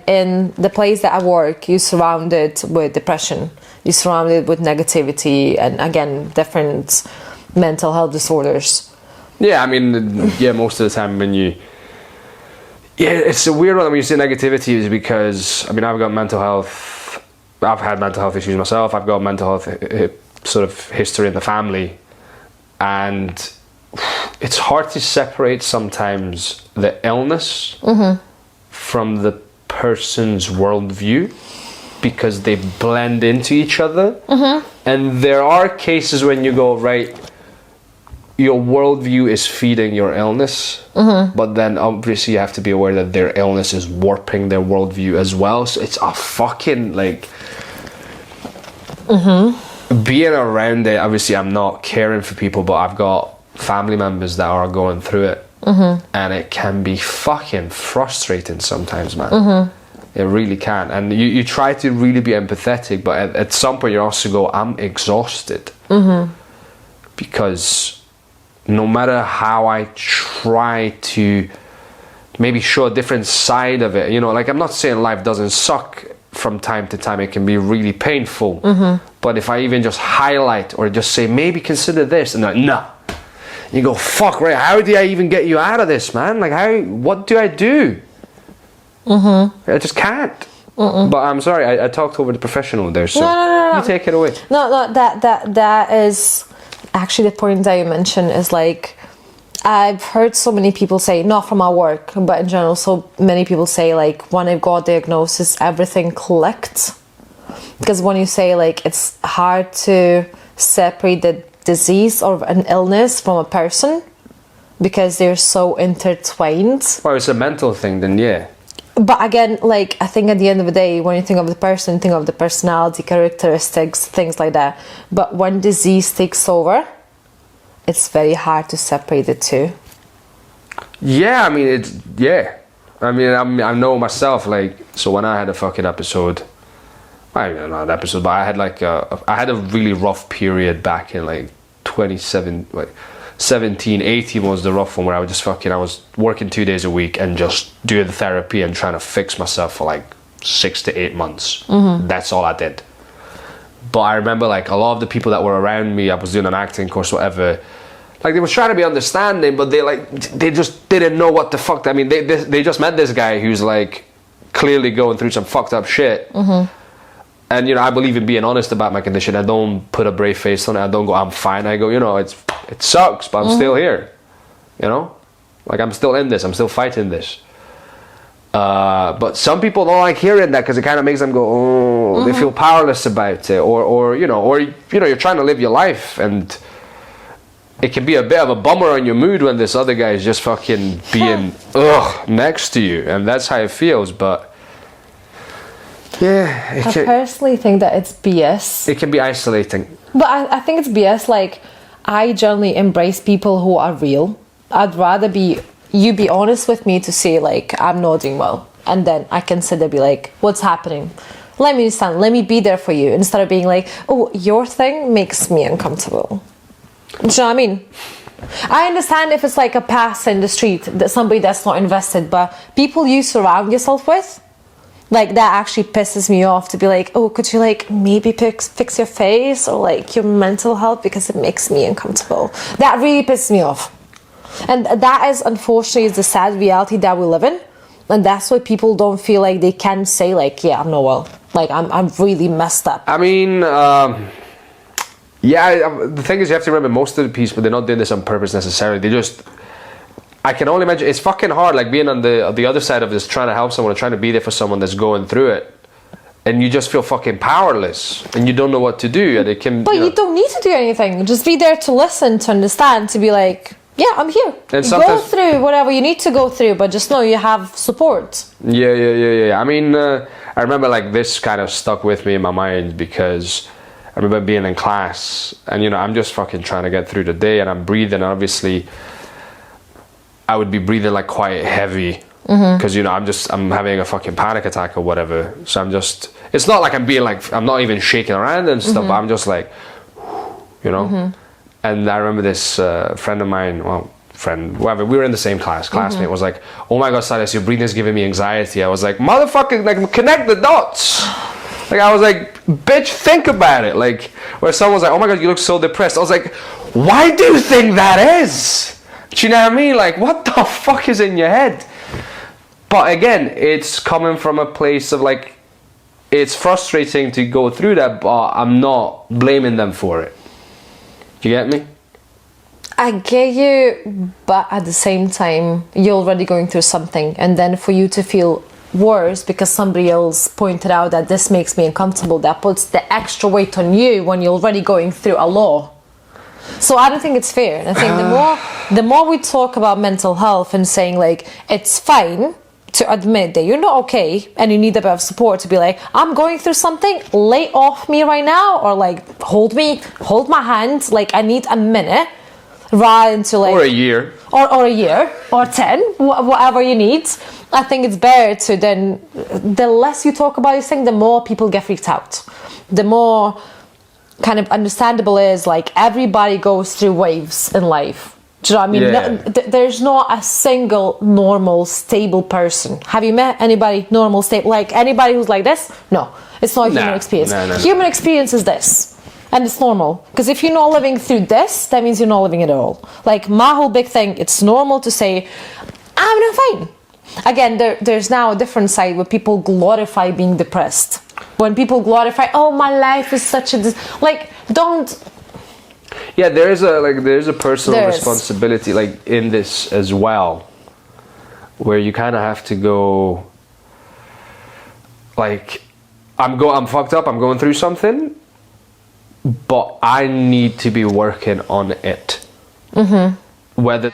In the place that I work, you're surrounded with depression, you're surrounded with negativity, and again, different mental health disorders. Yeah, I mean, yeah, most of the time when you... Yeah, it's a weird one when you say negativity is because, I mean, I've got mental health... I've had mental health issues myself. I've got mental health sort of history in the family. And it's hard to separate sometimes the illness from the person's worldview because they blend into each other. And there are cases when you go, right, your worldview is feeding your illness, but then obviously you have to be aware that their illness is warping their worldview as well. So it's a fucking, like... Being around it, obviously I'm not caring for people, but I've got family members that are going through it. And it can be fucking frustrating sometimes, man. It really can. And you try to really be empathetic, but at some point you also go, I'm exhausted. Because no matter how I try to maybe show a different side of it, you know, like I'm not saying life doesn't suck from time to time, it can be really painful. But if I even just highlight or just say, maybe consider this, and they're like, no. You go, fuck, right, how do I even get you out of this, man? Like, what do I do? I just can't. But I'm sorry, I talked over the professional there, so no. you take it away. No, that is actually the point that you mentioned is like, I've heard so many people say, not from our work, but in general, so many people say like, when I got diagnosis, everything clicked. Because when you say like, it's hard to separate the disease or an illness from a person because they're so intertwined. Well, it's a mental thing, then yeah. But again, like, I think at the end of the day, when you think of the person, think of the personality, characteristics, things like that. But when disease takes over, it's very hard to separate the two. Yeah, I mean, I know myself, like, so when I had a fucking episode, I don't know, not an episode, but I had like I had a really rough period back in like 17, 18 was the rough one where I was working 2 days a week and just doing therapy and trying to fix myself for like 6 to 8 months. That's all I did. But I remember like a lot of the people that were around me, I was doing an acting course, whatever, like they were trying to be understanding, but they just didn't know what the fuck. I mean, they just met this guy who's like clearly going through some fucked up shit. And, you know, I believe in being honest about my condition. I don't put a brave face on it. I don't go, I'm fine. I go, you know, it sucks, but I'm still here. You know? Like, I'm still in this. I'm still fighting this. But some people don't like hearing that because it kind of makes them go, oh, they feel powerless about it. Or you're trying to live your life and it can be a bit of a bummer on your mood when this other guy is just fucking being, next to you. And that's how it feels, but... Yeah, I personally think that it's BS. It can be isolating. But I think it's BS. Like, I generally embrace people who are real. I'd rather you be honest with me to say, like, I'm not doing well. And then I can sit there and be like, what's happening? Let me understand. Let me be there for you. Instead of being like, oh, your thing makes me uncomfortable. Do you know what I mean? I understand if it's like a pass in the street, that somebody that's not invested. But people you surround yourself with, like, that actually pisses me off to be like, oh, could you, like, maybe fix your face or, like, your mental health because it makes me uncomfortable. That really pisses me off. And that is, unfortunately, is the sad reality that we live in. And that's why people don't feel like they can say, like, yeah, I'm not well. Like, I'm really messed up. I mean, the thing is, you have to remember, most of the people, they're not doing this on purpose necessarily. They just... I can only imagine, it's fucking hard, like being on the other side of this, trying to help someone, trying to be there for someone that's going through it, and you just feel fucking powerless, and you don't know what to do, and it can... But you don't need to do anything, just be there to listen, to understand, to be like, yeah, I'm here. And go through whatever you need to go through, but just know you have support. Yeah. I mean, I remember like this kind of stuck with me in my mind, because I remember being in class, and you know, I'm just fucking trying to get through the day, and I'm breathing, and obviously... I would be breathing like quite heavy because you know I'm having a fucking panic attack or whatever, so I'm just, it's not like I'm being like, I'm not even shaking around and stuff, but I'm just like, you know. And I remember this friend of mine, well, friend, whoever, we were in the same classmate was like, oh my god, Silas, your breathing's giving me anxiety. I was like, motherfucker, like, connect the dots. Like, I was like, bitch, think about it. Like, where someone was like, oh my god, you look so depressed. I was like, why do you think that is? Do you know what I mean? Like, what the fuck is in your head? But again, it's coming from a place of like, it's frustrating to go through that, but I'm not blaming them for it. Do you get me? I get you, but at the same time, you're already going through something, and then for you to feel worse because somebody else pointed out that this makes me uncomfortable, that puts the extra weight on you when you're already going through a lot. So I don't think it's fair. I think the more we talk about mental health and saying like it's fine to admit that you're not okay and you need a bit of support to be like, I'm going through something, lay off me right now, or like hold my hand, like I need a minute, rather than to like, or a year, or a year, or 10, whatever you need. I think it's better to then, the less you talk about this thing, the more people get freaked out. The more kind of understandable is like everybody goes through waves in life. Do you know what I mean? Yeah. There's not a single normal, stable person. Have you met anybody normal, stable? Like anybody who's like this? No, it's not a human experience. No. Human experience is this. And it's normal. Because if you're not living through this, that means you're not living at all. Like my whole big thing, it's normal to say, I'm not fine. Again, there's now a different side where people glorify being depressed. When people glorify, oh, my life is such a... Like, don't... Yeah, there's a personal responsibility like in this as well, where you kind of have to go like, I'm fucked up, I'm going through something, but I need to be working on it. Whether